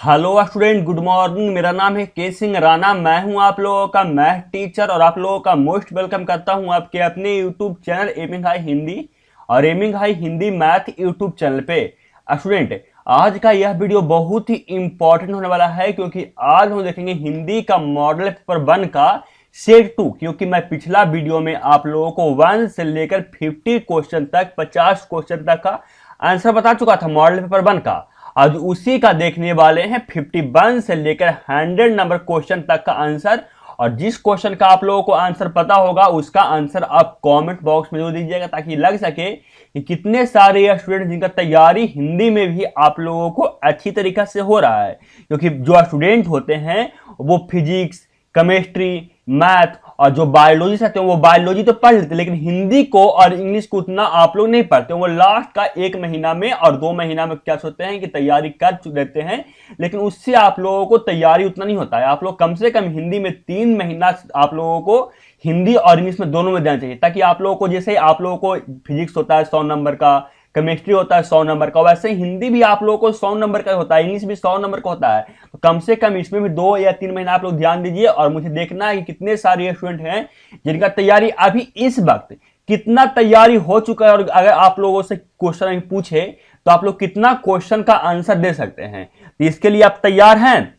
Hello student, good morning. मेरा नाम है के सिंह राणा। मैं हूं आप लोगों का मैथ टीचर और आप लोगों का मोस्ट वेलकम करता हूं आपके अपने YouTube channel aiming high Hindi और aiming high Hindi math YouTube channel पे। स्टूडेंट, आज का यह वीडियो बहुत ही इंपॉर्टेंट होने वाला है क्योंकि आज हम देखेंगे हिंदी का मॉडल पेपर 1 का सेट 2। क्योंकि मैं पिछला वीडियो में आप लोगों को 1 से लेकर 50 क्वेश्चन तक 50 क्वेश्चन तक का आंसर बता चुका था मॉडल पेपर 1 का। आज उसी का देखने वाले हैं 51 से लेकर 100 नंबर क्वेश्चन तक का आंसर। और जिस क्वेश्चन का आप लोगों को आंसर पता होगा उसका आंसर आप कमेंट बॉक्स में जरूर दीजिएगा ताकि लग सके कि कितने सारे स्टूडेंट जिनका तैयारी हिंदी में भी आप लोगों को अच्छी तरीके से हो रहा है। क्योंकि जो स्टूडेंट होते हैं वो फिजिक्स, केमिस्ट्री, मैथ और जो बायोलॉजी से आते हैं वो बायोलॉजी तो पढ़ लेते हैं, लेकिन हिंदी को और इंग्लिश को उतना आप लोग नहीं पढ़ते। वो लास्ट का 1 महीना में और 2 महीना में क्या सोचते हैं कि तैयारी कर देते हैं, लेकिन उससे आप लोगों को तैयारी उतना नहीं होता है। आप लोग कम से कम हिंदी में 3 महीना आप लोगों को हिंदी और इंग्लिश में दोनों में देना चाहिए, ताकि आप लोगों को, जैसे आप लोगों को फिजिक्स होता है 100 नंबर का, केमिस्ट्री होता है 100 नंबर का, वैसे हिंदी भी आप लोगों को 100 नंबर का होता है, इंग्लिश भी 100 नंबर का होता है। तो कम से कम इसमें भी 2 या 3 महीना आप लोग ध्यान दीजिए। और मुझे देखना है कि कितने सारे स्टूडेंट हैं जिनका तैयारी अभी इस वक्त कितना तैयारी हो चुका है, और अगर आप लोगों से क्वेश्चन पूछे तो आप लोग कितना क्वेश्चन का आंसर दे सकते हैं। तो इसके लिए आप तैयार हैं?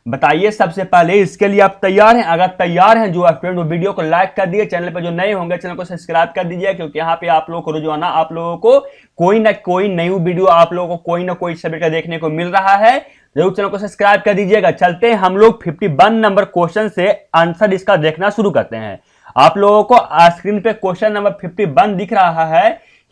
बताइए सबसे पहले, इसके लिए आप तैयार हैं? अगर तैयार हैं जो स्टूडेंट, वो वीडियो को लाइक कर दिए। चैनल पर जो नए होंगे चैनल को सब्सक्राइब कर दीजिए, क्योंकि यहाँ पे आप लोगों को रोजाना आप लोगों को कोई ना कोई नई वीडियो आप लोगों को कोई ना कोई सब्जेक्ट का देखने को मिल रहा है। जरूर चैनल को सब्सक्राइब कर दीजिएगा। चलते हैं हम लोग 51 नंबर क्वेश्चन से आंसर इसका देखना शुरू करते हैं। आप लोगों को स्क्रीन पे क्वेश्चन नंबर 51 दिख रहा है।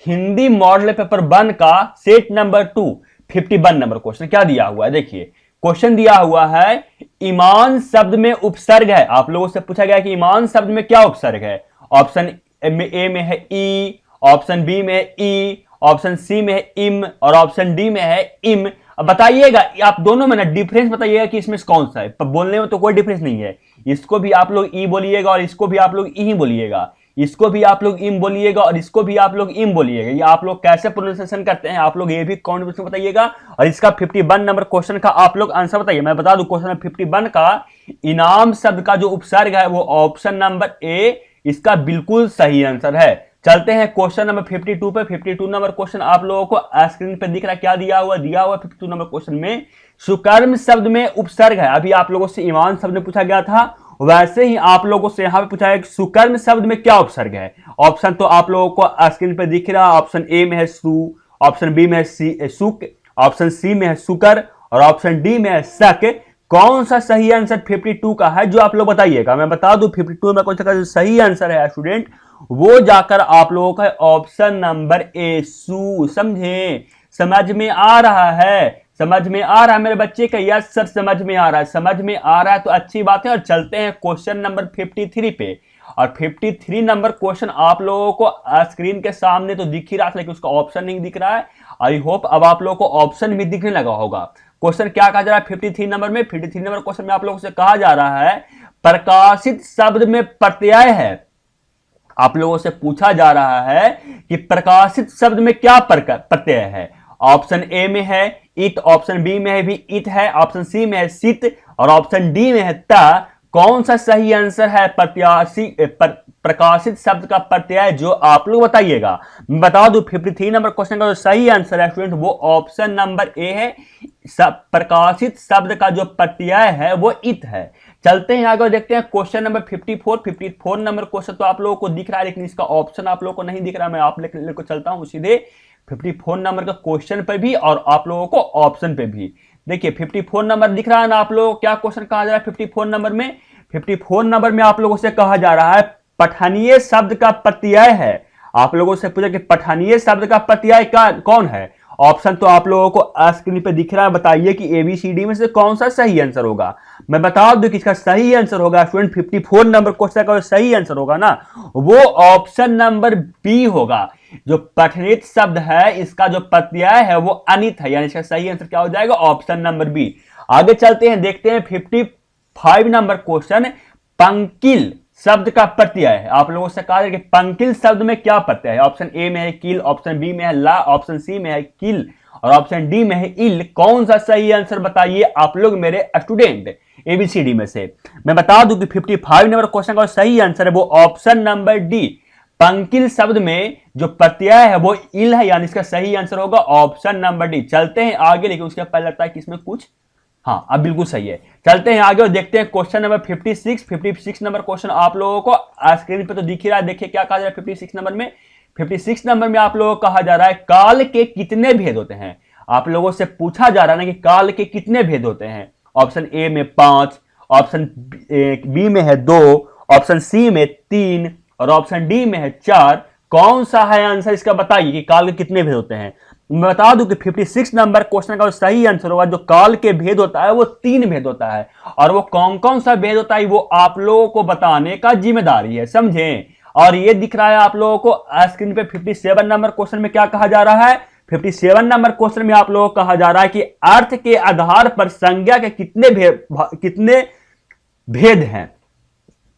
हिंदी मॉडल पेपर 1 का सेट नंबर 2 51 नंबर क्वेश्चन क्या दिया हुआ है, देखिए। क्वेश्चन दिया हुआ है, ईमान शब्द में उपसर्ग है। आप लोगों से पूछा गया कि ईमान शब्द में क्या उपसर्ग है। ऑप्शन ए में है ई, ऑप्शन बी में है ई, ऑप्शन सी में है इम और ऑप्शन डी में है इम। अब बताइएगा, आप दोनों में ना डिफरेंस बताइएगा कि इसमें कौन सा है। पर बोलने में तो कोई डिफरेंस नहीं है। इसको भी आप लोग ई बोलिएगा और इसको भी आप लोग ई ही बोलिएगा। इसको भी आप लोग इम बोलिएगा और इसको भी आप लोग इम बोलिएगा। ये आप लोग कैसे प्रोनाउंसिएशन करते हैं आप लोग ये भी कमेंट में बताइएगा। और इसका 51 नंबर क्वेश्चन का आप लोग आंसर बताइए। मैं बता दूं, क्वेश्चन 51 का इनाम शब्द का जो उपसर्ग है वो ऑप्शन नंबर ए इसका बिल्कुल सही आंसर है। चलते हैं क्वेश्चन नंबर 52 पे। 52 नंबर क्वेश्चन आप लोगों को स्क्रीन पे दिख रहा है, क्या दिया हुआ 52 नंबर क्वेश्चन में सुकर्म शब्द में उपसर्ग है। अभी आप लोगों से ईमान शब्द में पूछा गया था, वैसे ही आप लोगों से यहां पे पूछा है कि सुकर्म शब्द में क्या उपसर्ग है। ऑप्शन तो आप लोगों को स्क्रीन पे दिख रहा है। ऑप्शन ए में है सु, ऑप्शन बी में है सुक, ऑप्शन सी में है सुकर और ऑप्शन डी में है शक। कौन सा सही आंसर 52 का है जो आप लोग बताइएगा। मैं बता दूं 52 में कौन सा जो सही आंसर है स्टूडेंट, वो जाकर आप लोगों का ऑप्शन नंबर ए सु। समझे? समझ में आ रहा है? समझ में आ रहा है मेरे बच्चे का? यस सर, समझ में आ रहा है। समझ में आ रहा है तो अच्छी बात है। और चलते हैं क्वेश्चन नंबर 53 पे। और 53 नंबर क्वेश्चन आप लोगों को स्क्रीन के सामने तो दिख ही रहा था, लेकिन उसका ऑप्शन नहीं दिख रहा है। आई होप अब आप लोगों को ऑप्शन भी दिखने लगा होगा। क्वेश्चन क्या कहा जा रहा है 53 नंबर में? 53 नंबर क्वेश्चन में आप लोगों से कहा जा रहा है, प्रकाशित शब्द में प्रत्यय है। आप लोगों से पूछा जा रहा है कि प्रकाशित शब्द में क्या प्रत्यय है। ऑप्शन ए में है इत, ऑप्शन बी में है भी इत है, ऑप्शन सी में है सित और ऑप्शन डी में है त। कौन सा सही आंसर है प्रकाशित शब्द का प्रत्यय, जो आप लोग बताइएगा। मैं बता दूं 53 नंबर क्वेश्चन का जो सही आंसर है स्टूडेंट वो ऑप्शन नंबर ए है। प्रकाशित शब्द का जो प्रत्यय है वो इत है। चलते हैं आगे, देखते हैं क्वेश्चन नंबर 54 नंबर क्वेश्चन तो आप लोगों को दिख रहा है, लेकिन इसका ऑप्शन आप लोगों को नहीं दिख रहा। मैं आप लेकर चलता हूं सीधे 54 नंबर का क्वेश्चन पे भी और आप लोगों को ऑप्शन पे भी। देखिए 54 नंबर दिख रहा है ना आप लोगों को, क्या क्वेश्चन कहा जा रहा है 54 नंबर में? 54 नंबर में आप लोगों से कहा जा रहा है पठनीय शब्द का प्रत्यय है। आप लोगों से पूछा कि पठनीय शब्द का प्रत्यय कौन है। ऑप्शन तो आप लोगों को स्क्रीन पे दिख रहा है। बताइए कि एबीसीडी में से कौन सा सही आंसर होगा। मैं बता दूं कि इसका सही आंसर होगा स्टूडेंट 54 नंबर क्वेश्चन का सही आंसर होगा ना, वो ऑप्शन नंबर बी होगा। जो पठनित शब्द है इसका जो प्रत्यय है वो अनित है, यानी इसका सही आंसर क्या हो जाएगा, ऑप्शन नंबर बी। आगे चलते हैं, देखते हैं 55 नंबर क्वेश्चन, पंकिल शब्द का प्रत्यय है। आप लोगों से कहा है कि पंकिल शब्द में क्या प्रत्यय है। ऑप्शन ए में है किल, ऑप्शन बी में है ला, ऑप्शन सी में है किल और ऑप्शन डी में है इल। कौन सा सही आंसर बताइए आप लोग मेरे स्टूडेंट एबीसीडी में से। मैं बता दूं कि 55 नंबर क्वेश्चन का सही आंसर है वो ऑप्शन नंबर डी। पंकिल शब्द में जो प्रत्यय है वो इल है, यानी इसका सही आंसर होगा ऑप्शन नंबर डी। चलते हैं आगे, लेकिन उसके पहले लगता है कि इसमें कुछ, हाँ अब बिल्कुल सही है। चलते हैं आगे और देखते हैं क्वेश्चन नंबर 56 नंबर क्वेश्चन आप लोगों को स्क्रीन पे तो दिख ही रहा है। देखिए क्या कहा जा रहा है 56 नंबर में। 56 नंबर में आप लोगों को कहा जा रहा है काल के कितने भेद होते हैं। आप लोगों से पूछा जा रहा है ना कि काल के कितने भेद होते हैं। ऑप्शन ए में 5, ऑप्शन बी में है 2, ऑप्शन सी में 3 और ऑप्शन डी में है 4। कौन सा है आंसर इसका बताइए कि काल के कितने भेद होते हैं। मैं बता दूं कि 56 नंबर क्वेश्चन का सही आंसर होगा जो काल के भेद होता है वो 3 भेद होता है, और वो कौन कौन सा भेद होता है वो आप लोगों को बताने का जिम्मेदारी है, समझें। और ये दिख रहा है आप लोगों को स्क्रीन पे 57 नंबर क्वेश्चन में क्या कहा जा रहा है। 57 नंबर क्वेश्चन में आप लोगों को कहा जा रहा है कि अर्थ के आधार पर संज्ञा के कितने भेद हैं।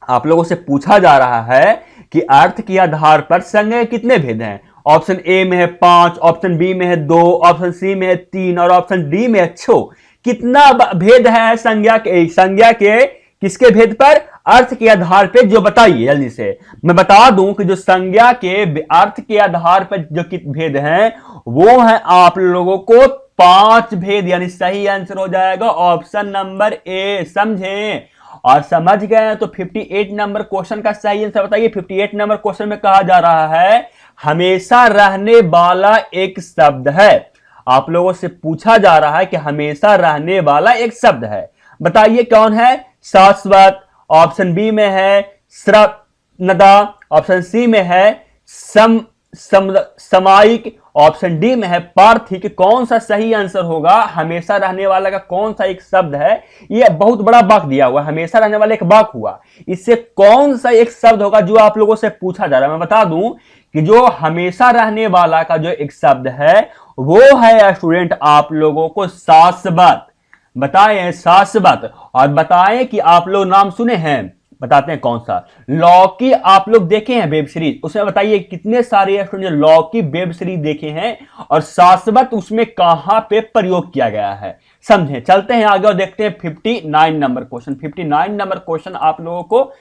आप लोगों से पूछा जा रहा है कि अर्थ के आधार पर संज्ञा के कितने भेद हैं। ऑप्शन ए में है 5, ऑप्शन बी में है 2, ऑप्शन सी में है 3 और ऑप्शन डी में है 6। कितना भेद है संज्ञा के किसके भेद पर, अर्थ के आधार पर, जो बताइए जल्दी से। मैं बता दूं कि जो संज्ञा के अर्थ के आधार पर जो भेद हैं वो है आप लोगों को 5 भेद, यानी सही आंसर हो जाएगा ऑप्शन नंबर ए, समझें। और समझ गए तो 58 नंबर क्वेश्चन का सही आंसर बताइए। 58 नंबर क्वेश्चन में कहा जा रहा है हमेशा रहने वाला एक शब्द है। आप लोगों से पूछा जा रहा है कि हमेशा रहने वाला एक शब्द है, बताइए कौन है। शाश्वत, ऑप्शन बी में है श्रवणदा, ऑप्शन सी में है सामयिक, ऑप्शन डी में है पार्थिक। कौन सा सही आंसर होगा, हमेशा रहने वाला का कौन सा एक शब्द है। ये बहुत बड़ा वाक्य दिया हुआ है, हमेशा रहने वाला एक वाक्य हुआ, इससे कौन सा एक शब्द होगा जो आप लोगों से पूछा जा रहा है। मैं बता दूं कि जो हमेशा रहने वाला का जो एक शब्द है वो है स्टूडेंट आप लोगों को शाश्वत। बताएं शाश्वत, और बताएं कि आप लोग नाम सुने हैं, बताते हैं कौन सा। लॉकी आप लोग देखे हैं वेब सीरीज, उसमें बताइए कितने सारे स्टूडेंट लॉकी वेब सीरीज देखे हैं और शाश्वत उसमें कहां पे प्रयोग किया गया है, समझें। चलते हैं आगे और देखते हैं 59 नंबर क्वेश्चन। 59 नंबर क्वेश्चन आप लोगों को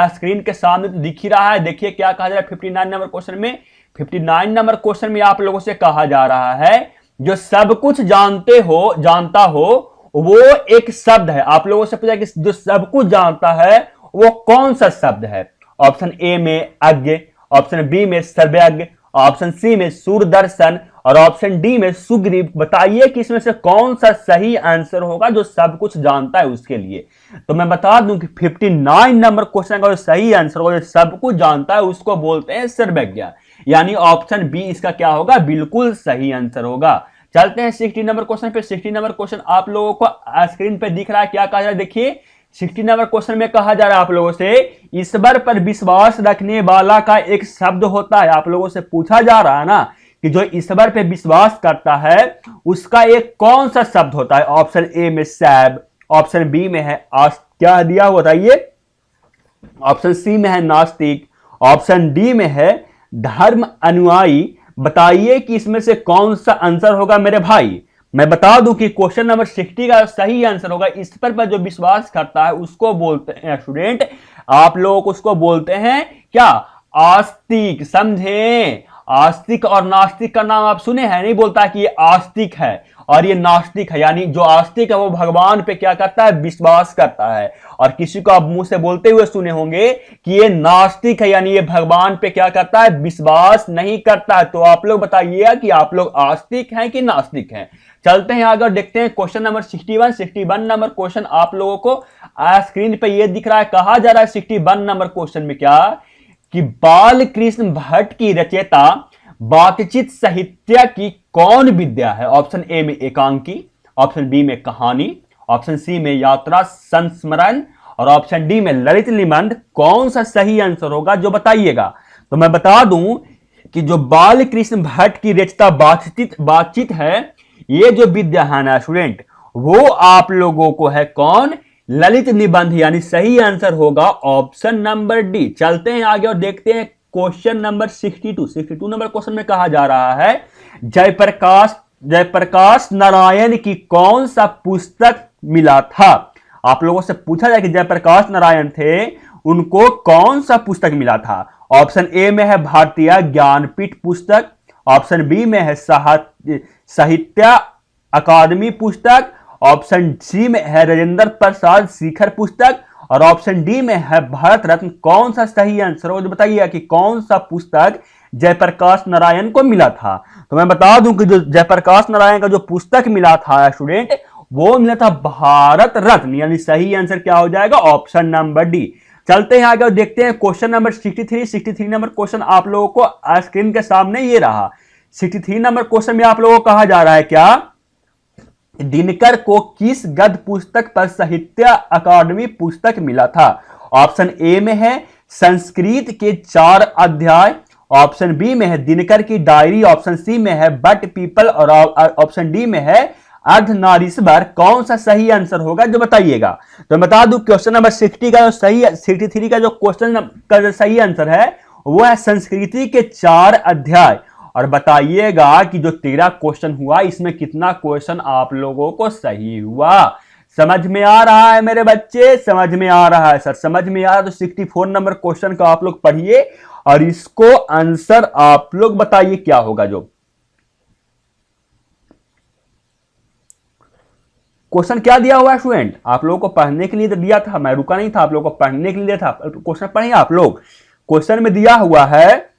स्क्रीन के सामने तो दिख ही रहा है। देखिए क्या कहा जा रहा है 59 नंबर क्वेश्चन में। 59 नंबर क्वेश्चन में आप लोगों से कहा जा रहा है जो सब कुछ जानता हो वो एक शब्द है। आप लोगों से पूछा कि जो सब कुछ जानता है वो कौन सा शब्द है। ऑप्शन ए में अज्ञ, ऑप्शन बी में सर्वज्ञ, ऑप्शन सी में सूरदर्शन और ऑप्शन डी में सुग्रीव। बताइए कि इसमें से कौन सा सही आंसर होगा जो सब कुछ जानता है उसके लिए। तो मैं बता दूं कि 59 नंबर क्वेश्चन का जो सही आंसर होगा जो सब कुछ जानता है उसको बोलते हैं सर्वज्ञ, यानी ऑप्शन बी इसका क्या होगा, बिल्कुल सही आंसर होगा। चलते हैं 60 नंबर क्वेश्चन पे। 60 नंबर क्वेश्चन आप लोगों को स्क्रीन पे दिख रहा है, क्या कहा जा रहा है देखिए। 60 नंबर क्वेश्चन में कहा जा रहा है आप लोगों से ईश्वर पर विश्वास रखने वाला का एक शब्द होता है। आप लोगों से पूछा जा रहा है ना कि जो ईश्वर पे विश्वास करता है उसका एक कौन सा शब्द होता है। ऑप्शन ए में सैब, ऑप्शन बी में है क्या दिया हुआ बताइए, ऑप्शन सी में है नास्तिक, ऑप्शन डी में है धर्म अनुयायी। बताइए कि इसमें से कौन सा आंसर होगा मेरे भाई। मैं बता दूं कि क्वेश्चन नंबर 60 का सही आंसर होगा ईश्वर पर जो विश्वास करता है उसको बोलते हैं स्टूडेंट, आप लोगों को उसको बोलते हैं क्या, आस्तिक, समझें। आस्तिक और नास्तिक का नाम आप सुने हैं, नहीं बोलता कि ये आस्तिक है और ये नास्तिक है, यानी जो आस्तिक है वो भगवान पे क्या करता है, विश्वास करता है। और किसी को आप मुंह से बोलते हुए सुने होंगे कि ये नास्तिक है, यानी ये भगवान पे क्या करता है, विश्वास नहीं करता है। तो आप लोग बताइएगा कि आप लोग आस्तिक हैं कि नास्तिक हैं। चलते हैं आगे देखते हैं क्वेश्चन नंबर 61 नंबर क्वेश्चन आप लोगों को स्क्रीन पे ये दिख रहा है। कहा जा रहा है 61 नंबर क्वेश्चन में क्या कि बाल कृष्ण भट्ट की रचयिता बातचीत साहित्य की कौन विद्या है। ऑप्शन ए में एकांकी, ऑप्शन बी में कहानी, ऑप्शन सी में यात्रा संस्मरण और ऑप्शन डी में ललित निबंध। कौन सा सही आंसर होगा जो बताइएगा। तो मैं बता दूं कि जो बाल कृष्ण भट्ट की रचयिता बातचीत है, ये जो विद्या है ना स्टूडेंट वो आप लोगों को है कौन, ललित निबंध, यानी सही आंसर होगा ऑप्शन नंबर डी। चलते हैं आगे और देखते हैं क्वेश्चन नंबर 62 नंबर क्वेश्चन में कहा जा रहा है जयप्रकाश जयप्रकाश नारायण की कौन सा पुस्तक मिला था? आप लोगों से पूछा जाए कि जयप्रकाश नारायण थे, उनको कौन सा पुस्तक मिला था? ऑप्शन ए में है भारतीय ज्ञानपीठ पुस्तक, ऑप्शन बी में है साहित्य अकादमी पुस्तक, ऑप्शन सी में है राजेंद्र प्रसाद शिखर पुस्तक, और ऑप्शन डी में है भारत रत्न। कौन सा सही आंसर हो, बताइए कि कौन सा पुस्तक जयप्रकाश नारायण को मिला था। तो मैं बता दूं कि जो जयप्रकाश नारायण का जो पुस्तक मिला था स्टूडेंट, वो मिला था भारत रत्न, यानी सही आंसर क्या हो जाएगा? Option number D. चलते हैं आगे और देखते हैं क्वेश्चन नंबर 63 नंबर क्वेश्चन आप लोगों को स्क्रीन के सामने ये रहा। 63 नंबर क्वेश्चन में आप लोगों को कहा जा रहा है क्या? दिनकर को किस गद्य पुस्तक पर साहित्य अकादमी पुस्तक मिला था? ऑप्शन ए में है संस्कृत के 4 अध्याय, ऑप्शन बी में है दिनकर की डायरी, ऑप्शन सी में है बट पीपल, और ऑप्शन डी में है अर्धनारीश्वर। कौन सा सही आंसर होगा जो बताइएगा। तो बता दूं क्वेश्चन नंबर 63 का जो क्वेश्चन का जो सही आंसर है वो है संस्कृति के 4 अध्याय। और बताइएगा कि जो 13 क्वेश्चन हुआ इसमें कितना क्वेश्चन आप लोगों को सही हुआ। समझ में आ रहा है मेरे बच्चे? समझ में आ रहा है सर? समझ में आ रहा है तो 64 नंबर क्वेश्चन का आप लोग पढ़िए और इसको आंसर आप लोग बताइए क्या होगा। जो क्वेश्चन क्या दिया हुआ है स्टूडेंट, आप लोगों को पढ़ने के लिए तो दिया था, मैं रुका नहीं था, आप लोगों को पढ़ने के लिए दिया था। क्वेश्चन पढ़िए आप लोग। क्वेश्चन में दिया हुआ है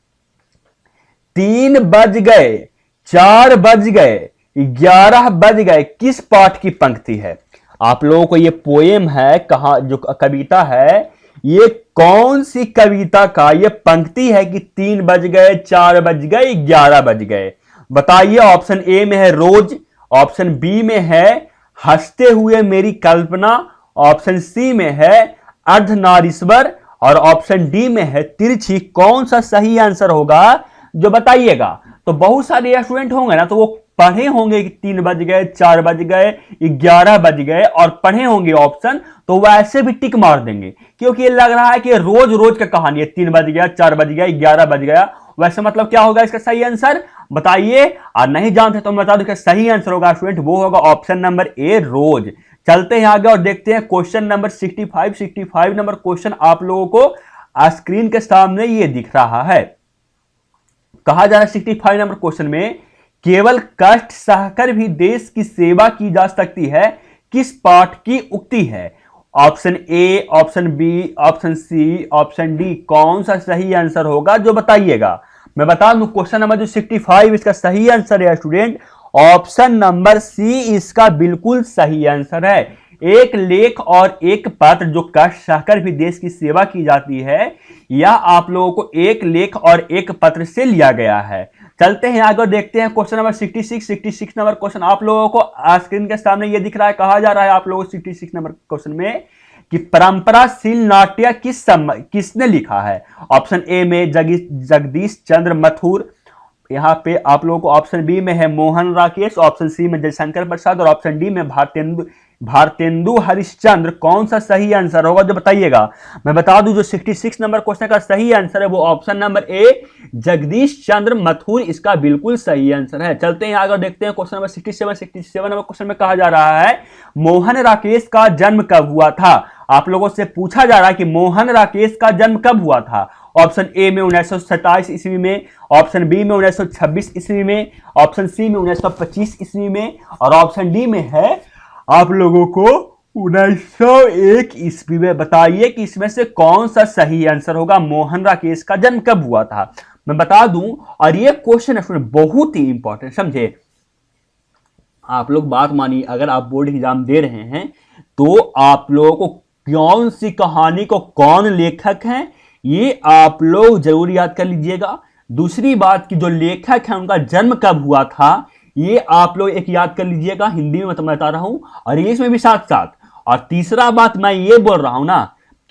3 बज गए, 4 बज गए, 11 बज गए, किस पाठ की पंक्ति है? आप लोगों को ये पोएम है, कहा जो कविता है, ये कौन सी कविता का ये पंक्ति है कि 3 बज गए, 4 बज गए, 11 बज गए? बताइए। ऑप्शन ए में है रोज, ऑप्शन बी में है हंसते हुए मेरी कल्पना, ऑप्शन सी में है अर्धनारीश्वर, और ऑप्शन डी में है तिरछी। कौन सा सही आंसर होगा जो बताइएगा। तो बहुत सारे स्टूडेंट होंगे ना, तो वो पढ़े होंगे कि 3 बज गए, 4 बज गए, 11 बज गए, और पढ़े होंगे ऑप्शन, तो वैसे भी टिक मार देंगे, क्योंकि ये लग रहा है कि रोज रोज का कहानी है। 3 बज गया, 4 बज गया, 11 बज गया, वैसे मतलब क्या होगा इसका सही आंसर बताइए। और नहीं जानते तो मैं बता दूं कि सही आंसर होगा स्टूडेंट, वो होगा ऑप्शन नंबर ए रोज। चलते हैं आगे और देखते हैं क्वेश्चन नंबर 65 नंबर क्वेश्चन आप लोगों को स्क्रीन के सामने ये दिख रहा है। कहा जा रहा है 65 नंबर क्वेश्चन में, केवल कष्ट सहकर भी देश की सेवा की जा सकती है, किस पाठ की उक्ति है? Option A, option B, option C, option D. कौन सा सही आंसर होगा जो बताइएगा। मैं बता दूं क्वेश्चन नंबर जो 65 इसका सही आंसर है स्टूडेंट, ऑप्शन नंबर सी इसका बिल्कुल सही आंसर है। एक लेख और एक पत्र जो कष्ट सहकर भी देश की सेवा की जाती है, यह आप लोगों को एक लेख और एक पत्र से लिया गया है। चलते हैं आगे देखते हैं क्वेश्चन नंबर 66 नंबर क्वेश्चन आप लोगों को स्क्रीन के सामने ये दिख रहा है। कहा जा रहा है आप लोगों को 66 नंबर क्वेश्चन में कि परंपराशील नाट्य किसने लिखा है? ऑप्शन ए में जगदीश चंद्र मथुर, यहाँ पे आप लोगों को ऑप्शन बी में है मोहन राकेश, ऑप्शन सी में जयशंकर प्रसाद, और ऑप्शन डी में भारतेंदु हरिश्चंद्र। कौन सा सही आंसर होगा जो बताइएगा। मैं बता दूं जो 66 नंबर क्वेश्चन का सही आंसर है वो ऑप्शन नंबर ए जगदीश चंद्र मथुर इसका बिल्कुल सही आंसर है। चलते हैं आगे देखते हैं क्वेश्चन नंबर 67 नंबर क्वेश्चन में कहा जा रहा है मोहन राकेश का जन्म कब हुआ था? आप लोगों से पूछा जा रहा है कि मोहन राकेश का जन्म कब हुआ था। ऑप्शन ए में 1927 ईस्वी में, ऑप्शन बी में 1926 ईस्वी में, ऑप्शन सी में 1925 ईस्वी में, और ऑप्शन डी में है आप लोगों को 1901 ईस्वी में। बताइए कि इसमें से कौन सा सही आंसर होगा। मोहन राकेश का जन्म कब हुआ था? मैं बता दूं, और ये क्वेश्चन बहुत ही इंपॉर्टेंट, समझे आप लोग बात मानिए। अगर आप बोर्ड एग्जाम दे रहे हैं तो आप लोगों को कौन सी कहानी को कौन लेखक हैं ये आप लोग जरूर याद कर लीजिएगा। दूसरी बात कि जो लेखक है उनका जन्म कब हुआ था ये आप लोग एक याद कर लीजिएगा। हिंदी में मैं बता रहा हूं और इंग्लिश में भी साथ साथ। और तीसरा बात मैं ये बोल रहा हूं ना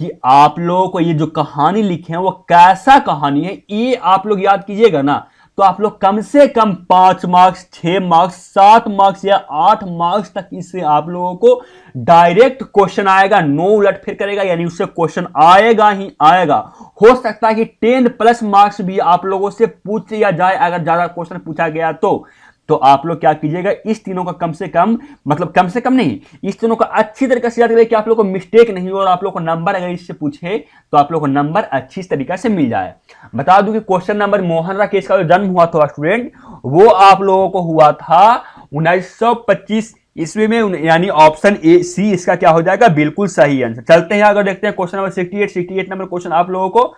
कि आप लोगों को ये जो कहानी लिखे हैं वो कैसा कहानी है ये आप लोग याद कीजिएगा ना, तो आप लोग कम से कम 5 मार्क्स, 6 मार्क्स, 7 मार्क्स या 8 मार्क्स तक इससे आप लोगों को डायरेक्ट क्वेश्चन आएगा, नो उलट फिर करेगा, यानी उससे क्वेश्चन आएगा ही आएगा। हो सकता है कि 10+ मार्क्स भी आप लोगों से पूछ लिया जाए अगर ज्यादा क्वेश्चन पूछा गया तो तो आप लोग क्या कीजिएगा, इस तीनों का कम से कम, मतलब कम से कम नहीं, इस तीनों का अच्छी तरीके से याद करिए कि आप लोग को मिस्टेक नहीं हो, और आप लोग को नंबर अगर इससे पूछे तो आप लोग को नंबर अच्छी तरीके से मिल जाए। बता दूं कि क्वेश्चन नंबर मोहन राकेश का जो जन्म हुआ था स्टूडेंट, वो आप लोगों को हुआ था 1925 ईस्वी में, यानी ऑप्शन ए सी इसका क्या हो जाएगा, बिल्कुल सही आंसर। चलते हैं अगर देखते हैं क्वेश्चन नंबर 68 नंबर क्वेश्चन आप लोगों को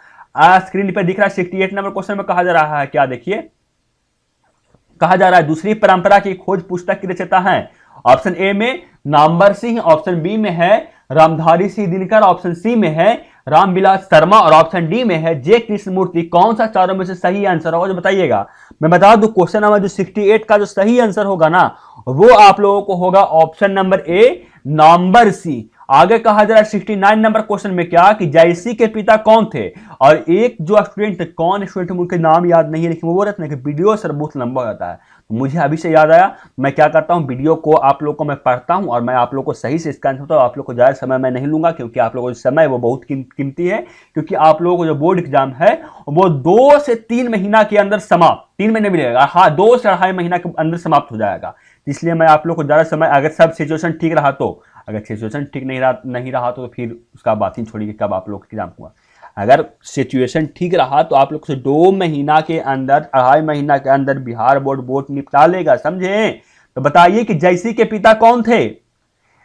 स्क्रीन पर दिख रहा है। 68 नंबर क्वेश्चन में कहा जा रहा है, क्या देखिए, कहा जा रहा है दूसरी परंपरा की खोज पुस्तक की रचयिता है। ऑप्शन ए में नामवर सिंह, ऑप्शन बी में है रामधारी सिंह दिनकर, ऑप्शन सी में है रामविलास शर्मा, और ऑप्शन डी में है जे कृष्णमूर्ति। कौन सा चारों में से सही आंसर होगा जो बताइएगा। मैं बता दूं क्वेश्चन नंबर जो 68 का जो सही आंसर होगा ना, वो आप लोगों को होगा option number A Namvar Singh. आगे कहा जा रहा है 69 नंबर क्वेश्चन में क्या, कि जयसी के पिता कौन थे। और एक जो स्टूडेंट थे, कौन स्टूडेंट मुझे नाम याद नहीं है, लेकिन वो रहता है कि वीडियो सर बहुत लंबा हो जाता है, तो मुझे अभी से याद आया। मैं क्या करता हूँ, वीडियो को आप लोग को मैं पढ़ता हूँ और मैं आप लोग को सही से इसका आंसर होता हूँ। आप लोग को ज़्यादा समय मैं नहीं लूंगा, क्योंकि आप लोगों को समय वो बहुत कीमती है, क्योंकि आप लोगों को जो बोर्ड एग्जाम है वो 2 से 3 महीना के अंदर समाप्त, 3 महीने मिलेगा, हाँ 2 से 2.5 महीना के अंदर समाप्त हो जाएगा। इसलिए मैं आप लोग को ज़्यादा समय, अगर सब सिचुएशन ठीक रहा तो, अगर सिचुएशन ठीक नहीं रहा तो फिर उसका बात ही छोड़िए कब आप लोग एग्जाम हुआ। अगर सिचुएशन ठीक रहा तो आप लोग से 2 महीना के अंदर, 2.5 महीना के अंदर बिहार बोर्ड निपटा लेगा, समझे। तो बताइए कि जयसी के पिता कौन थे।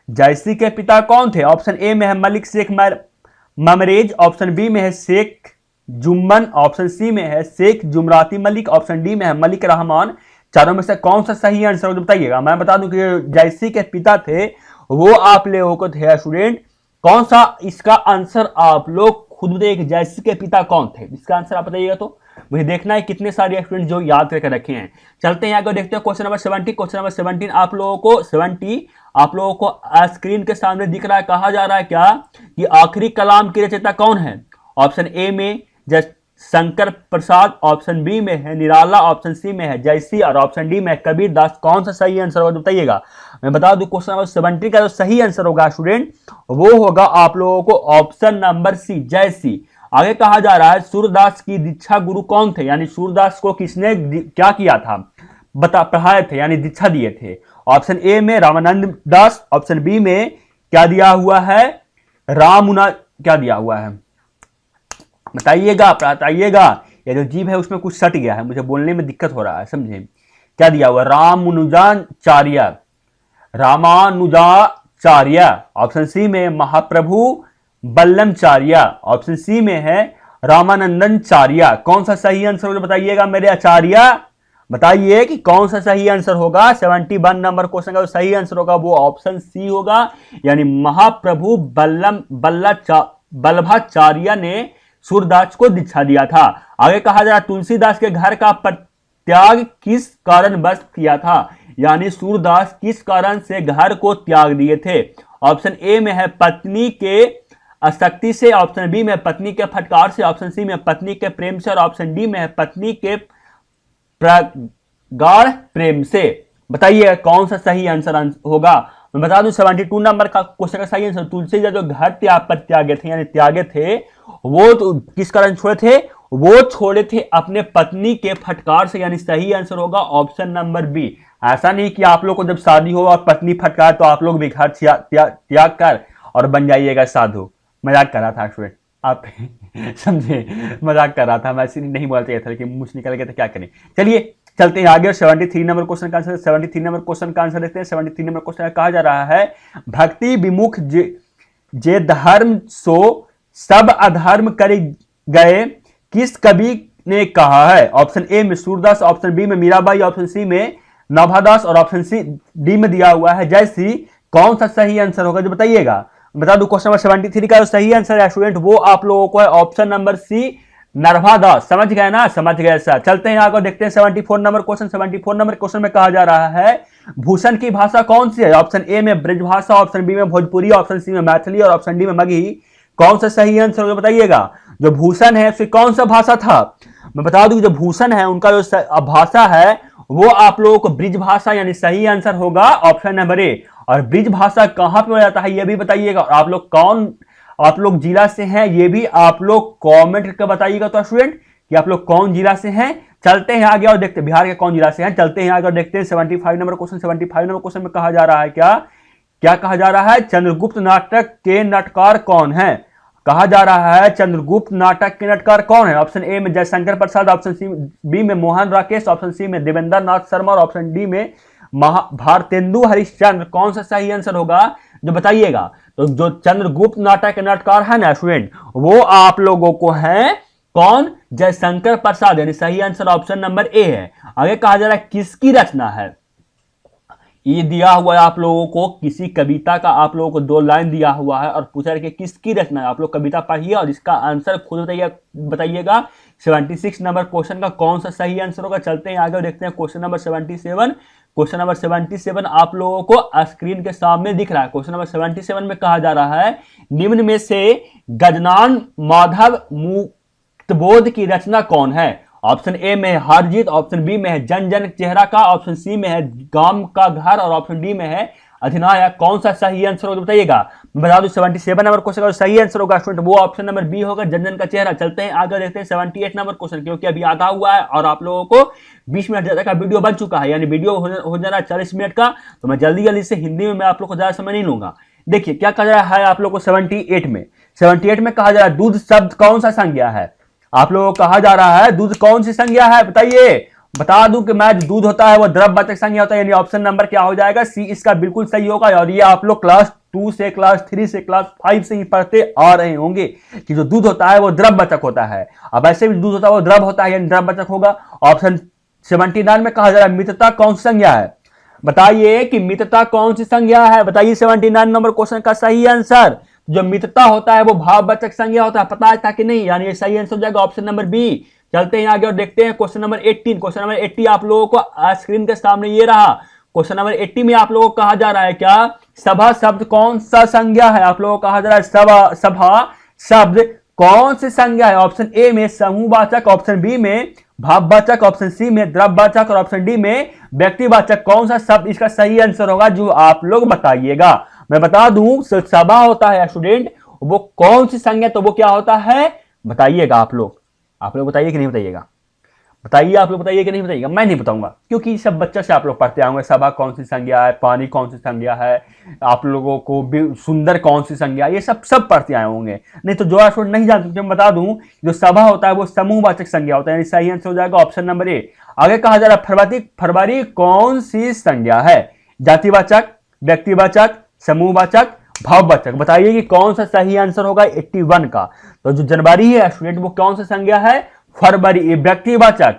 जयसी के पिता कौन थे। ऑप्शन ए में है मलिक शेख ममरेज, ऑप्शन बी में है शेख जुम्मन, ऑप्शन सी में है शेख जुमराती मलिक, ऑप्शन डी में है मलिक रहमान। चारों में से कौन सा सही आंसर हो बताइएगा। मैं बता दूं कि जयसी के पिता थे वो आप लोगों को थे स्टूडेंट, कौन सा इसका आंसर आप लोग खुद देख, जयसी के पिता कौन थे, इसका आंसर आप बताइएगा। तो मुझे देखना है कितने सारे स्टूडेंट जो याद करके रखे हैं। चलते हैं आगे देखते हैं क्वेश्चन नंबर 70। क्वेश्चन नंबर 17 आप लोगों को 70 आप लोगों को स्क्रीन के सामने दिख रहा है। कहा जा रहा है क्या, कि आखिरी कलाम की रचयिता कौन है। ऑप्शन ए में शंकर प्रसाद, ऑप्शन बी में है निराला, ऑप्शन सी में है जयसी, और ऑप्शन डी में कबीर दास। कौन सा सही आंसर होगा बताइएगा। मैं बता दूं क्वेश्चन नंबर 70 का जो सही आंसर होगा स्टूडेंट, वो होगा आप लोगों को ऑप्शन नंबर सी जयसी। आगे कहा जा रहा है सूरदास की दीक्षा गुरु कौन थे, यानी सूरदास को किसने क्या किया था, पढ़ाए थे, यानी दीक्षा दिए थे। ऑप्शन ए में रामानंद दास, ऑप्शन बी में क्या दिया हुआ है, रामुना, क्या दिया हुआ है बताइएगा, बताइएगा। ये जो जीभ है उसमें कुछ सट गया है, मुझे बोलने में दिक्कत हो रहा है, समझे। क्या दिया हुआ, रामानुजाचार्य, रामानुजाचार्य। ऑप्शन सी में महाप्रभु बल्लमचार्य, ऑप्शन सी में है रामानंदनचार्य। कौन सा सही आंसर होगा बताइएगा मेरे आचार्य, बताइए कि कौन सा सही आंसर होगा। 71 नंबर क्वेश्चन का सही आंसर होगा वो ऑप्शन सी होगा, यानी महाप्रभु बल्लभाचार्य ने सूरदास को दीक्षा दिया था। आगे कहा जा रहा तुलसीदास के घर का त्याग किस कारण बस किया था, यानी सूरदास किस कारण से घर को त्याग दिए थे। ऑप्शन ए में है पत्नी के आसक्ति से, ऑप्शन बी में पत्नी के फटकार से, ऑप्शन सी में पत्नी के प्रेम से, और ऑप्शन डी में है पत्नी के प्रगाढ़ प्रेम से। बताइए कौन सा सही आंसर होगा। मैं बता दूं 72 नंबर का क्वेश्चन का सही आंसर, तुलसीदास जो घर त्यागे थे, यानी त्यागे थे, वो तो किस कारण छोड़े थे, वो छोड़े थे अपने पत्नी के फटकार से, यानी सही आंसर होगा ऑप्शन नंबर बी। ऐसा नहीं कि आप लोग को जब शादी हो और पत्नी फटकार तो आप लोग भी घर त्याग कर और बन जाइएगा साधु। मजाक कर रहा था स्टूडेंट, आप समझे, मजाक कर रहा था मैं, इसलिए नहीं बोलना चाहिए था, लेकिन मुझ निकल गया तो क्या करें। चलिए चलते हैं आगे। 73 नंबर क्वेश्चन का आंसर, 73 नंबर क्वेश्चन का आंसर देखते हैं। 73 नंबर क्वेश्चन कहा जा रहा है भक्ति विमुख जे धर्म सो सब अधर्म कर गए किस कवि ने कहा है। ऑप्शन ए में सूरदास, ऑप्शन बी में मीराबाई, ऑप्शन सी में नभादास, और ऑप्शन सी डी में दिया हुआ है जयसी। कौन सा सही आंसर होगा जो बताइएगा। बता दूं क्वेश्चन नंबर 73 का जो सही आंसर है स्टूडेंट वो आप लोगों को है ऑप्शन नंबर सी नर्मदास। समझ गए ना, समझ गए सर। चलते हैं आगे देखते हैं 74 नंबर क्वेश्चन। 74 नंबर क्वेश्चन में कहा जा रहा है भूषण की भाषा कौन सी है। ऑप्शन ए में ब्रजभाषा, ऑप्शन बी में भोजपुरी, ऑप्शन सी में मैथिली, और ऑप्शन डी में मगही। कौन सा सही आंसर होगा बताइएगा। जो भूषण है उसकी कौन सा भाषा था। मैं बता दूं जो भूषण है उनका जो भाषा है वो आप लोगों को ब्रिज भाषा, यानी सही आंसर होगा ऑप्शन नंबर ए। और ब्रिज भाषा कहां पे हो जाता है ये भी बताइएगा, और आप लोग जिला से हैं ये भी आप लोग कमेंट करके बताइएगा तो स्टूडेंट कि आप लोग कौन जिला से हैं, चलते हैं आगे और देखते हैं बिहार के कौन जिला से हैं। चलते हैं आगे और देखते हैं 75 नंबर क्वेश्चन। 75 नंबर क्वेश्चन में कहा जा रहा है क्या क्या कहा जा रहा है, चंद्रगुप्त नाटक के नाटककार कौन है। कहा जा रहा है चंद्रगुप्त नाटक के नाटककार कौन है। ऑप्शन ए में Jaishankar Prasad, option C B में मोहन राकेश, ऑप्शन सी में देवेंद्र नाथ शर्मा और ऑप्शन डी में भारतेंदु हरिश्चंद्र। कौन सा सही आंसर होगा जो बताइएगा। तो जो चंद्रगुप्त नाटक के नाटककार है ना स्टूडेंट, वो आप लोगों को है कौन, जयशंकर प्रसाद, यानी सही आंसर ऑप्शन नंबर ए है। आगे कहा जा रहा है किसकी रचना है। ये दिया हुआ है आप लोगों को किसी कविता का, आप लोगों को 2 लाइन दिया हुआ है और पूछा है कि किसकी रचना है। आप लोग कविता पढ़िए और इसका आंसर खुद बताइएगा 76 नंबर क्वेश्चन का कौन सा सही आंसर होगा। चलते हैं आगे देखते हैं क्वेश्चन नंबर 77। क्वेश्चन नंबर 77 आप लोगों को स्क्रीन के सामने दिख रहा है। क्वेश्चन नंबर 77 में कहा जा रहा है निम्न में से गजनान माधव मुक्तबोध की रचना कौन है। ऑप्शन ए में है हारजीत, ऑप्शन बी में है जन जन चेहरा का, ऑप्शन सी में है गांव का घर और ऑप्शन डी में है अधिनायक। कौन सा सही आंसर होगा बताइएगा। मैं बता दूं 77 नंबर क्वेश्चन का सही आंसर होगा स्टूडेंट वो ऑप्शन नंबर बी होगा, जन जन का चेहरा। चलते हैं आगे देखते हैं 78 नंबर क्वेश्चन, क्योंकि अभी आधा हुआ है और आप लोगों को 20 मिनट ज्यादा का वीडियो बन चुका है, यानी वीडियो हो जा रहा है 40 मिनट का। तो मैं जल्दी जल्दी से हिंदी में मैं आप लोग को ज्यादा समय नहीं लूंगा। देखिए क्या कहा जा रहा है आप लोग को 78 में कहा जा रहा है दूध शब्द कौन सा संज्ञा है। आप लोगों को कहा जा रहा है दूध कौन सी संज्ञा है बताइए। बता दूं कि मैं दूध होता है वो द्रववाचक संज्ञा होता है, यानी ऑप्शन नंबर क्या हो जाएगा सी, इसका बिल्कुल सही होगा। और ये आप लोग क्लास 2 से क्लास 3 से क्लास 5 से ही पढ़ते आ रहे होंगे कि जो दूध होता है वो द्रववाचक होता है। अब ऐसे भी दूध होता है वो द्रव होता है, यानी द्रववाचक होगा। ऑप्शन 79 में कहा जा रहा है मित्रता कौन सी संज्ञा है। बताइए कि मित्रता कौन सी संज्ञा है, बताइए 79 नंबर क्वेश्चन का सही आंसर। जो मित्रता होता है वो भाववाचक संज्ञा होता है, पता था कि नहीं, यानी ये सही आंसर हो जाएगा ऑप्शन नंबर बी। चलते हैं आगे और देखते हैं क्वेश्चन नंबर 18। क्वेश्चन नंबर 80 आप लोगों को स्क्रीन के सामने ये रहा। क्वेश्चन नंबर 80 में आप लोगों को कहा जा रहा है क्या सभा शब्द कौन सा संज्ञा है। आप लोगों को कहा जा रहा है सभा शब्द कौन सी संज्ञा है। ऑप्शन ए में समूहवाचक, ऑप्शन बी में भाववाचक, ऑप्शन सी में द्रववाचक और ऑप्शन डी में व्यक्तिवाचक। कौन सा शब्द इसका सही आंसर होगा जो आप लोग बताइएगा। मैं बता दूं सभा होता है स्टूडेंट वो कौन सी संज्ञा, तो वो क्या होता है बताइएगा। आप लोग बताइए कि नहीं बताइएगा, बताइए आप लोग बताइए कि नहीं बताइएगा। मैं नहीं बताऊंगा क्योंकि सब बच्चे से आप लोग पढ़ते आएंगे सभा कौन सी संज्ञा है, पानी कौन सी संज्ञा है, आप लोगों को सुंदर कौन सी संज्ञा, ये सब पढ़ते आए होंगे। नहीं तो जो स्टूडेंट नहीं जानते मैं बता दूं जो सभा होता है वो समूहवाचक संज्ञा होता है, यानी सही आंसर हो जाएगा ऑप्शन नंबर ए। आगे कहा जा रहा है फरवरी कौन सी संज्ञा है। जातिवाचक, व्यक्तिवाचक, समूहवाचक, भाववाचक। बताइए कि कौन सा सही आंसर होगा 81 का। तो जो जनवरी है स्टूडेंट वो कौन सा संज्ञा है, फरवरी, व्यक्तिवाचक।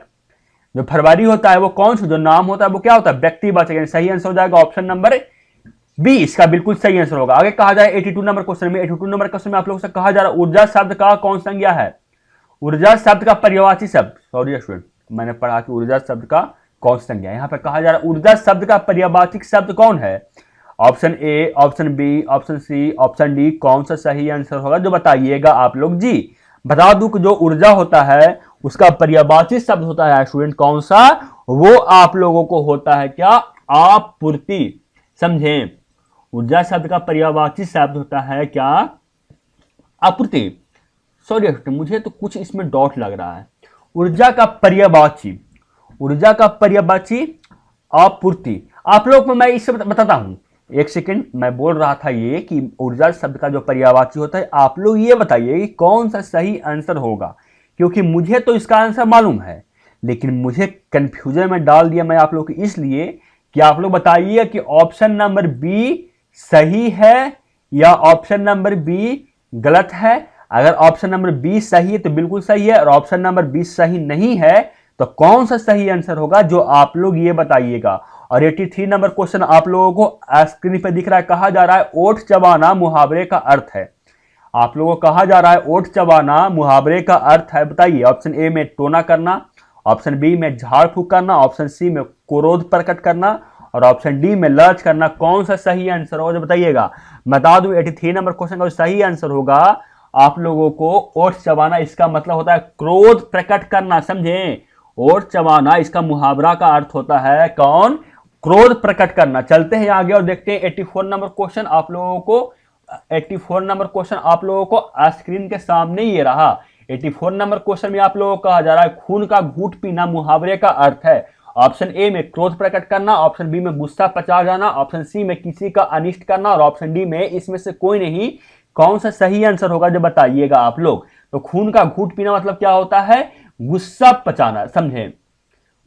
जो फरवरी होता है वो कौन सा जो नाम होता है वो क्या होता है व्यक्तिवाचक, यानी सही आंसर हो जाएगा ऑप्शन नंबर बी, इसका बिल्कुल सही आंसर होगा। आगे कहा जाए 82 नंबर क्वेश्चन में, 82 नंबर क्वेश्चन में आप लोगों से कहा जा रहा है ऊर्जा शब्द का कौन संज्ञा है। ऊर्जा शब्द का पर्यायवाची शब्द, सॉरी स्टूडेंट मैंने पढ़ा कि ऊर्जा शब्द का कौन संज्ञा है। यहां पर कहा जा रहा है ऊर्जा शब्द का पर्यायवाची शब्द कौन है। Option A, option B, option C, option D, कौन सा सही आंसर होगा जो बताइएगा आप लोग जी। बता दूं कि जो ऊर्जा होता है उसका पर्यायवाची शब्द होता है स्टूडेंट कौन सा, वो आप लोगों को होता है क्या आपूर्ति। समझें, ऊर्जा शब्द का पर्यायवाची शब्द होता है क्या आपूर्ति। सॉरी मुझे तो कुछ इसमें डॉट लग रहा है। ऊर्जा का पर्यायवाची आपूर्ति। आप लोग को मैं इससे बताता हूं, एक सेकंड। मैं बोल रहा था ये कि ऊर्जा शब्द का जो पर्यायवाची होता है, आप लोग ये बताइए कि कौन सा सही आंसर होगा, क्योंकि मुझे तो इसका आंसर मालूम है लेकिन मुझे कंफ्यूजन में डाल दिया मैं आप लोग को, इसलिए कि आप लोग बताइए कि ऑप्शन नंबर बी सही है या ऑप्शन नंबर बी गलत है। अगर ऑप्शन नंबर बी सही है तो बिल्कुल सही है, और ऑप्शन नंबर बी सही नहीं है तो कौन सा सही आंसर होगा जो आप लोग ये बताइएगा। और 83 नंबर क्वेश्चन आप लोगों को स्क्रीन पर दिख रहा है। कहा जा रहा है ओठ चबाना मुहावरे का अर्थ है। आप लोगों को कहा जा रहा है ओठ चबाना मुहावरे का अर्थ है, बताइए। ऑप्शन ए में टोना करना, ऑप्शन बी में झाड़ फूक करना, ऑप्शन सी में क्रोध प्रकट करना और ऑप्शन डी में लर्च करना। कौन सा सही आंसर होगा जो बताइएगा। बता दूं 83 नंबर क्वेश्चन का सही आंसर होगा आप लोगों को ओठ चबाना, इसका मतलब होता है क्रोध प्रकट करना। समझे, ओठ चबाना इसका मुहावरा का अर्थ होता है कौन, क्रोध प्रकट करना। चलते हैं आगे और देखते हैं 84 नंबर क्वेश्चन आप लोगों को। 84 नंबर क्वेश्चन आप लोगों को स्क्रीन के सामने ये रहा। 84 नंबर क्वेश्चन में आप लोगों को कहा जा रहा है खून का घूंट पीना मुहावरे का अर्थ है। ऑप्शन ए में क्रोध प्रकट करना, ऑप्शन बी में गुस्सा पचा जाना, ऑप्शन सी में किसी का अनिष्ट करना और ऑप्शन डी में इसमें से कोई नहीं। कौन सा सही आंसर होगा जो बताइएगा आप लोग। तो खून का घूंट पीना मतलब क्या होता है, गुस्सा पचाना, समझे।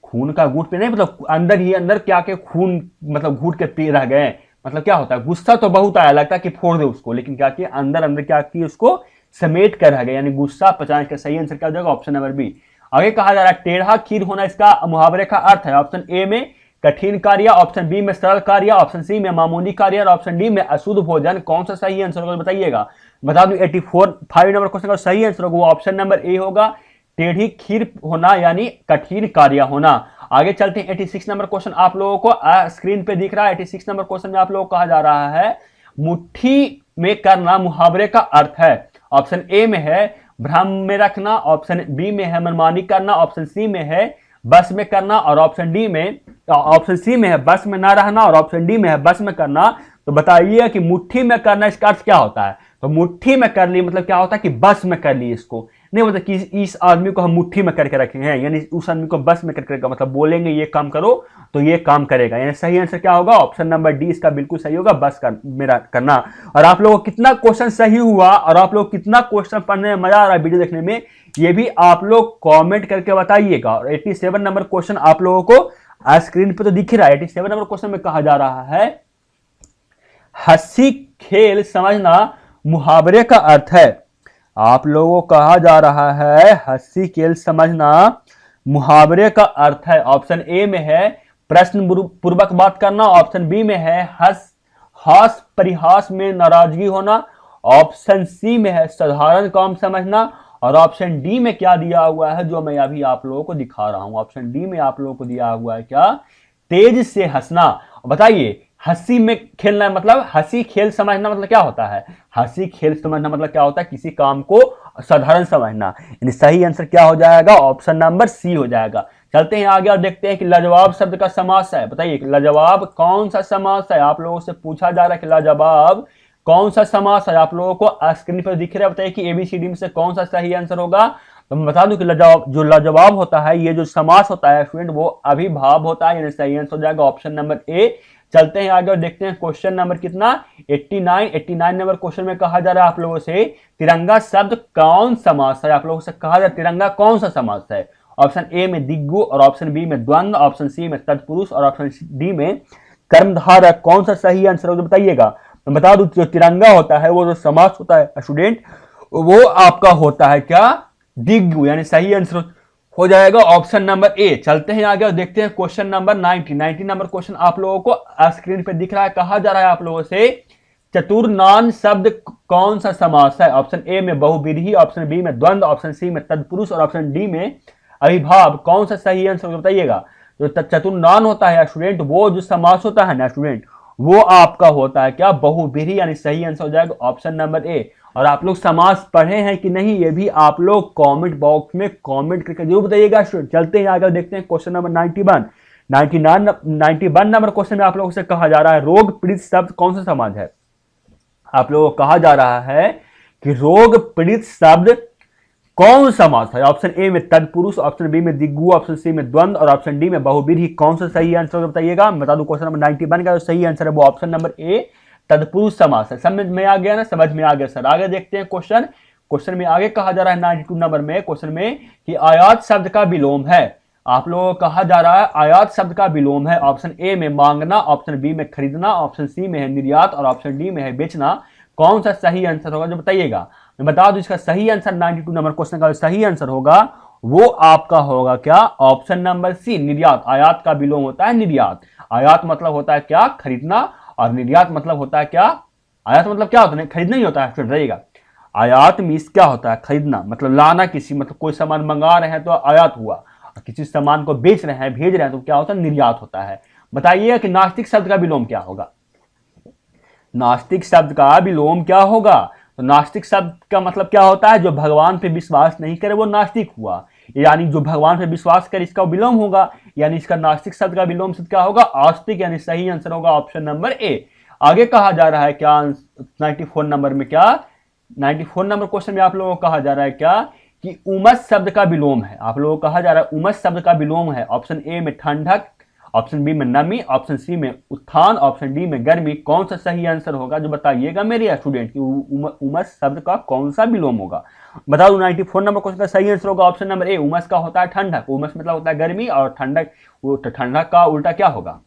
खून का घूंट पीना मतलब अंदर ही अंदर क्या के खून मतलब घूंट के पी रह गए, मतलब क्या होता है, गुस्सा तो बहुत आया, लगता है कि फोड़ दे उसको, लेकिन क्या किया अंदर अंदर क्या किया उसको समेट कर रह गए, यानी गुस्सा पचाने का सही आंसर क्या हो जाएगा, ऑप्शन नंबर बी। आगे कहा जा रहा है टेढ़ा खीर होना इसका मुहावरे का अर्थ है। ऑप्शन ए में कठिन कार्य, ऑप्शन बी में सरल कार्य, ऑप्शन सी में मामूली कार्य और ऑप्शन डी में अशुद्ध भोजन। कौन सा सही आंसर होगा बताइएगा। बता दूं 5 नंबर क्वेश्चन का सही आंसर होगा वो ऑप्शन नंबर ए होगा, टेढ़ी खीर होना यानी कठिन कार्य होना। आगे चलते हैं 86 नंबर क्वेश्चन आप लोगों को स्क्रीन पे दिख रहा है। 86 नंबर क्वेश्चन में आप लोगों को कहा जा रहा है मुट्ठी में करना मुहावरे का अर्थ है। ऑप्शन ए में है भ्रम में रखना, ऑप्शन बी में है मनमानी करना, ऑप्शन सी में है बस में करना और ऑप्शन सी में है बस में ना रहना और ऑप्शन डी में है बस में करना। तो बताइए कि मुट्ठी में करना इसका अर्थ क्या होता है। तो मुट्ठी में कर ली मतलब क्या होता है कि बस में कर ली, इसको नहीं मतलब कि इस आदमी को हम मुट्ठी में करके रखे हैं, यानी उस आदमी को बस में करके मतलब बोलेंगे ये काम करो तो ये काम करेगा, यानी सही आंसर क्या होगा, ऑप्शन नंबर डी इसका बिल्कुल सही होगा, बस मेरा करना। और आप लोगों को कितना क्वेश्चन सही हुआ और आप लोग कितना क्वेश्चन पढ़ने में मजा आ रहा है वीडियो देखने में, ये भी आप लोग कॉमेंट करके बताइएगा। और 87 नंबर क्वेश्चन आप लोगों को स्क्रीन पे तो दिख रहा है। 87 नंबर क्वेश्चन में कहा जा रहा है हंसी खेल समझना मुहावरे का अर्थ है। आप लोगों को कहा जा रहा है हंसी खेल समझना मुहावरे का अर्थ है। ऑप्शन ए में है प्रश्न पूर्वक बात करना, ऑप्शन बी में है हास परिहास में नाराजगी होना, ऑप्शन सी में है साधारण काम समझना और ऑप्शन डी में क्या दिया हुआ है जो मैं अभी आप लोगों को दिखा रहा हूं। ऑप्शन डी में आप लोगों को दिया हुआ है क्या, तेज से हंसना। बताइए हंसी में खेलना मतलब हंसी खेल समझना मतलब क्या होता है, हंसी खेल समझना मतलब क्या होता है, किसी काम को साधारण समझना। यानी सही आंसर क्या हो जाएगा, ऑप्शन नंबर सी हो जाएगा। चलते हैं आगे और देखते हैं कि लाजवाब शब्द का समास है। बताइए लाजवाब कौन सा समास है, आप लोगों से पूछा जा रहा है कि लाजवाब कौन सा समास है। आप लोगों को स्क्रीन पर दिख रहा है, बताइए कि एबीसीडी में से कौन सा सही आंसर होगा। तो मैं बता दूं कि जो लाजवाब होता है, ये जो समास होता है स्टूडेंट वो अभिभाव होता है, यानी सही आंसर हो जाएगा ऑप्शन नंबर ए। चलते हैं आगे और देखते हैं क्वेश्चन नंबर कितना 89 नंबर क्वेश्चन में कहा जा रहा है आप लोगों से तिरंगा शब्द कौन समास है। आप लोगों से कहा जा रहा है तिरंगा कौन सा समास है। ऑप्शन ए में दिग्गु और ऑप्शन बी में द्वंद्व, ऑप्शन सी में तत्पुरुष और ऑप्शन डी में कर्मधारक। कौन सा सही आंसर होगा बताइएगा। मैं बता दूं जो तिरंगा होता है वो जो समास होता है स्टूडेंट वो आपका होता है क्या, दिग्गु, यानी सही आंसर हो जाएगा ऑप्शन नंबर ए। चलते हैं आगे और देखते हैं क्वेश्चन नंबर 90 नंबर क्वेश्चन आप लोगों को स्क्रीन पे दिख रहा है। कहा जा रहा है आप लोगों से चतुर्नान शब्द कौन सा समास है। ऑप्शन ए में बहुव्रीहि, ऑप्शन बी में द्वंद्व, ऑप्शन सी में तत्पुरुष और ऑप्शन डी में अभिभाव। कौन सा सही आंसर बताइएगा। जो चतुर्नान होता है स्टूडेंट वो जो समास होता है ना स्टूडेंट वो आपका होता है क्या, बहुव्रीहि, यानी सही आंसर हो जाएगा ऑप्शन नंबर ए। और आप लोग समास पढ़े हैं कि नहीं ये भी आप लोग कमेंट बॉक्स में कमेंट करके जरूर बताइएगा स्टूडेंट। चलते हैं आगे देखते हैं क्वेश्चन नंबर 91 नंबर क्वेश्चन में आप लोगों से कहा जा रहा है रोग पीड़ित शब्द कौन सा समाज है। आप लोगों को कहा जा रहा है कि रोग पीड़ित शब्द कौन समास है। ऑप्शन ए में तत्पुरुष, ऑप्शन बी में दिग्गु, ऑप्शन सी में द्वंद्व और ऑप्शन डी में बहुव्रीहि। कौन सा सही आंसर बताइएगा। बता दूं क्वेश्चन नंबर 91 का जो सही आंसर है वो ऑप्शन नंबर ए तत्पुरुष समास है। समझ में आ गया ना, समझ में आ गया सर। आगे देखते हैं क्वेश्चन में आगे कहा जा रहा है 92 नंबर में क्वेश्चन में कि आयात शब्द का विलोम है। आप लोगों को कहा जा रहा है आयात शब्द का विलोम है। ऑप्शन ए में मांगना, ऑप्शन बी में खरीदना, ऑप्शन सी में है निर्यात और ऑप्शन डी में है बेचना। कौन सा सही आंसर होगा जो बताइएगा। मैं बता दूं इसका सही आंसर 92 नंबर क्वेश्चन का सही आंसर होगा वो आपका होगा क्या, ऑप्शन नंबर सी निर्यात। आयात का विलोम होता है निर्यात। आयात मतलब होता है क्या, खरीदना, और निर्यात मतलब होता है क्या, आयात मतलब क्या होता है, खरीदना ही होता है रहिएगा। आयात मीन्स क्या होता है, खरीदना, मतलब लाना, किसी मतलब कोई सामान मंगा रहे हैं तो आयात हुआ, और किसी सामान को बेच रहे हैं भेज रहे हैं तो क्या होता है, निर्यात होता है। बताइए कि नास्तिक शब्द का विलोम क्या होगा। नास्तिक शब्द का विलोम क्या होगा। तो नास्तिक शब्द का मतलब क्या होता है, जो भगवान पे विश्वास नहीं करे वो नास्तिक हुआ, यानी जो भगवान पे विश्वास करे इसका विलोम होगा, यानी इसका नास्तिक शब्द का विलोम शब्द क्या होगा, आस्तिक, यानी सही आंसर होगा ऑप्शन नंबर ए। आगे कहा जा रहा है क्या 94 नंबर में, क्या 94 नंबर क्वेश्चन में आप लोगों को कहा जा रहा है क्या कि उमस शब्द का विलोम है। आप लोगों को कहा जा रहा है उमस शब्द का विलोम है। ऑप्शन ए में ठंडक, ऑप्शन बी में नमी, ऑप्शन सी में उत्थान, ऑप्शन डी में गर्मी। कौन सा सही आंसर होगा जो बताइएगा मेरे स्टूडेंट कि उमस शब्द का कौन सा विलोम होगा। बता दूं 94 नंबर क्वेश्चन का सही आंसर होगा ऑप्शन नंबर ए। उमस का होता है ठंडक, उमस मतलब होता है गर्मी, और ठंडक, ठंडक का उल्टा क्या होगा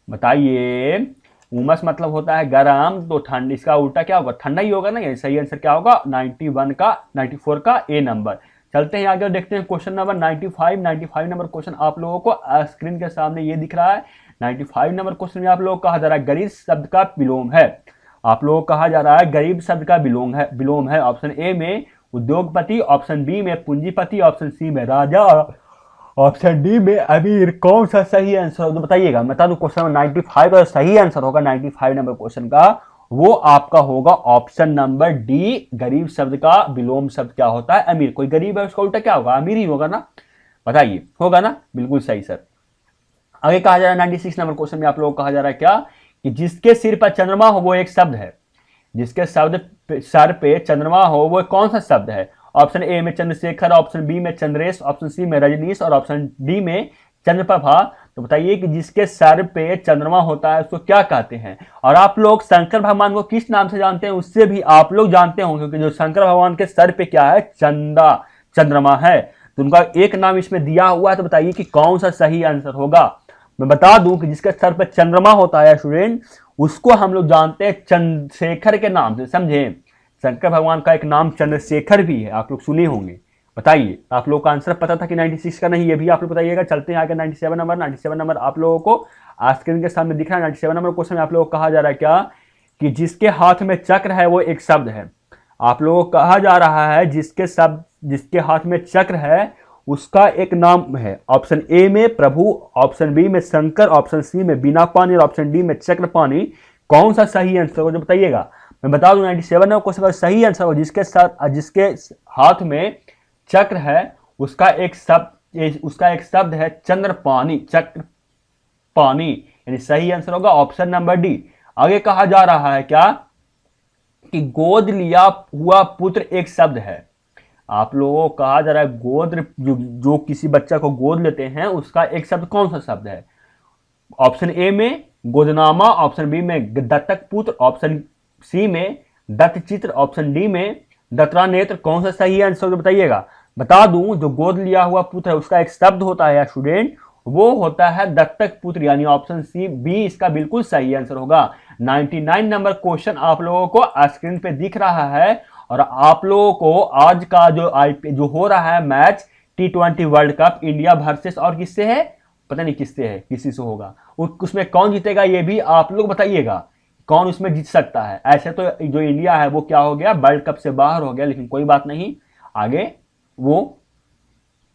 बताइए। उमस मतलब होता है गरम, तो ठंड, इसका उल्टा क्या होगा, ठंडा ही होगा ना। ये सही आंसर क्या होगा 94 का ए नंबर। चलते हैं आगे, देखते हैं क्वेश्चन नंबर 95 नंबर क्वेश्चन आप लोगों को स्क्रीन के सामने ये दिख रहा है। 95 नंबर क्वेश्चन में आप लोगों को कहा जा रहा है गरीब शब्द का विलोम है। आप लोगों को कहा जा रहा है गरीब शब्द का विलोम है। ऑप्शन ए में उद्योगपति, ऑप्शन बी में पूंजीपति, ऑप्शन सी में राजा, ऑप्शन डी में अमीर। कौन सा सही आंसर होगा बताइएगा। मैं बता दूं क्वेश्चन नंबर 95 का सही आंसर होगा 95 नंबर क्वेश्चन का, वो आपका होगा ऑप्शन नंबर डी। गरीब शब्द का विलोम शब्द क्या होता है, अमीर। कोई गरीब है उसका उल्टा क्या होगा, अमीर ही होगा ना। बताइए, होगा ना, बिल्कुल सही सर। आगे कहा जा रहा है 96 नंबर क्वेश्चन में आप लोगों को कहा जा रहा है क्या कि जिसके सिर पर चंद्रमा हो वो एक शब्द है। जिसके सर पे चंद्रमा हो वो कौन सा शब्द है। ऑप्शन ए में चंद्रशेखर, ऑप्शन बी में चंद्रेश, ऑप्शन सी में रजनीश, और ऑप्शन डी में चंद्रप्रभा। तो बताइए कि जिसके सर पे चंद्रमा होता है उसको क्या कहते हैं। और आप लोग शंकर भगवान को किस नाम से जानते हैं उससे भी आप लोग जानते होंगे, क्योंकि जो शंकर भगवान के सर पे क्या है, चंद्रमा है, तो उनका एक नाम इसमें दिया हुआ है। तो बताइए कि कौन सा सही आंसर होगा। मैं बता दूं कि जिसके सर पर चंद्रमा होता है स्टूडेंट, उसको हम लोग जानते हैं चंद्रशेखर के नाम से, समझे। शंकर भगवान का एक नाम चंद्रशेखर भी है, आप लोग सुने होंगे। बताइए, आप लोग का आंसर पता था कि 96 का नहीं, ये भी आप लोग बताइएगा। चलते हैं आगे 97 नंबर आप लोगों को स्क्रीन के सामने दिख रहा है। 97 नंबर क्वेश्चन में आप लोगों को कहा जा रहा है क्या कि जिसके हाथ में चक्र है वो एक शब्द है। आप लोगों को कहा जा रहा है जिसके हाथ में चक्र है उसका एक नाम है। ऑप्शन ए में प्रभु, ऑप्शन बी में शंकर, ऑप्शन सी में बिना पानी, और ऑप्शन डी में चक्र पानी। कौन सा सही आंसर होगा जो बताइएगा। मैं बता दूं 97 नंबर क्वेश्चन का सही आंसर होगा जिसके हाथ में चक्र है उसका एक शब्द है चंद्रपानी, चक्र पानी, यानी सही आंसर होगा ऑप्शन नंबर डी। आगे कहा जा रहा है क्या कि गोद लिया हुआ पुत्र एक शब्द है। आप लोगों को कहा जा रहा है गोद, जो किसी बच्चा को गोद लेते हैं उसका एक शब्द कौन सा शब्द है। ऑप्शन ए में गोदनामा, ऑप्शन बी में दत्तक पुत्र, ऑप्शन सी में दत्तचित्र, ऑप्शन डी में दत्रा नेत्र। कौन सा सही आंसर बताइएगा। बता दूं जो गोद लिया हुआ पुत्र है उसका एक शब्द होता है स्टूडेंट, वो होता है दत्तक पुत्र, यानी ऑप्शन सी बी इसका बिल्कुल सही आंसर होगा। 99 नंबर क्वेश्चन आप लोगों को स्क्रीन पे दिख रहा है, और आप लोगों को आज का जो हो रहा है match T20 world cup India versus और किससे है, पता नहीं किससे है, किसी से होगा, उसमें कौन जीतेगा ये भी आप लोग बताइएगा, कौन उसमें जीत सकता है। ऐसे तो जो इंडिया है वो क्या हो गया, वर्ल्ड कप से बाहर हो गया, लेकिन कोई बात नहीं,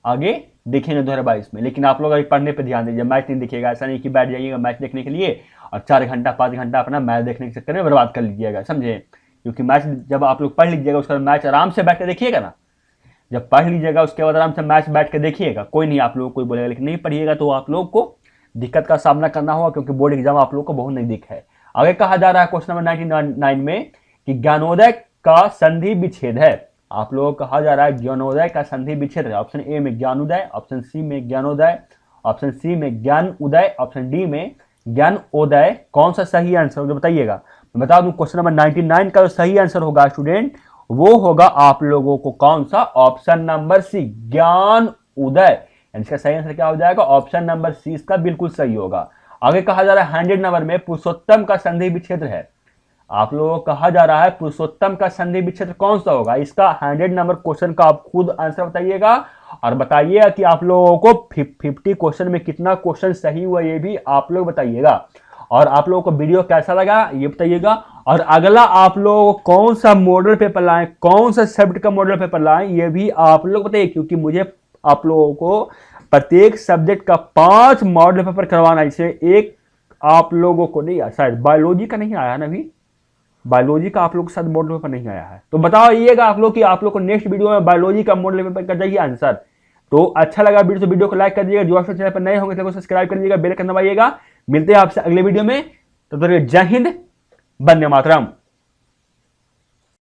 आगे देखेंगे 2022 में। लेकिन आप लोग अभी पढ़ने पे ध्यान दीजिए, मैच नहीं दिखेगा। ऐसा नहीं कि बैठ जाइएगा मैच देखने के लिए और 4 घंटा 5 घंटा अपना मैच देखने के चक्कर में बर्बाद कर लीजिएगा, समझे। क्योंकि मैच जब आप लोग पढ़ लीजिएगा उसके बाद मैच आराम से बैठ के देखिएगा ना। जब पढ़ लीजिएगा उसके बाद आराम से मैच बैठ के देखिएगा, कोई नहीं आप लोग कोई बोलेगा। लेकिन नहीं पढ़िएगा तो आप लोग को दिक्कत का सामना करना होगा, क्योंकि बोर्ड एग्जाम आप लोग को बहुत नजदीक है। आगे कहा जा रहा है क्वेश्चन नंबर 99 में कि ज्ञानोदय का संधि विच्छेद है। आप लोगों को कहा जा रहा है ज्ञानोदय का संधि विच्छेद है। ऑप्शन ए में ज्ञानोदय, ऑप्शन सी में ज्ञानोदय, ऑप्शन सी में ज्ञान उदय, ऑप्शन डी में ज्ञान उदय। कौन सा सही आंसर होगा बताइएगा। मैं बता दूं क्वेश्चन नंबर 99 का जो सही आंसर होगा स्टूडेंट, वो होगा आप लोगों को कौन सा, ऑप्शन नंबर सी ज्ञान उदय। इसका सही आंसर क्या हो जाएगा, ऑप्शन नंबर सी इसका बिल्कुल सही होगा। आगे कहा जा रहा है 100 नंबर में पुरुषोत्तम का संधि विच्छेद है। आप लोगों को कहा जा रहा है पुरुषोत्तम का संधि विच्छेद कौन सा होगा। इसका 100 नंबर क्वेश्चन का आप खुद आंसर बताइएगा, और बताइएगा कि आप लोगों को 50 क्वेश्चन में कितना क्वेश्चन सही हुआ ये भी आप लोग बताइएगा। और आप लोगों को वीडियो कैसा लगा ये बताइएगा। और अगला आप लोगों को कौन सा मॉडल पेपर लाएं, कौन सा सब्जेक्ट का मॉडल पेपर लाएं, ये भी आप लोग बताइए, क्योंकि मुझे आप लोगों को प्रत्येक सब्जेक्ट का 5 मॉडल पेपर करवाना है। इसे एक आप लोगों को नहीं, शायद बायोलॉजी का नहीं आया ना, अभी बायोलॉजी का आप लोग के साथ मॉडल पेपर नहीं आया है। तो बताइएगा आप लोग कि आप लोग को नेक्स्ट वीडियो में बायोलॉजी का मॉडल पेपर का चाहिए आंसर। तो अच्छा लगा वीडियो तो वीडियो को लाइक कर दीजिएगा, जो आप चैनल पर नए होंगे तो सब्सक्राइब कर लीजिएगा, बेल आइकन दबाइएगा। मिलते हैं आपसे अगले वीडियो में, तब तक जय हिंद, वंदे मातरम।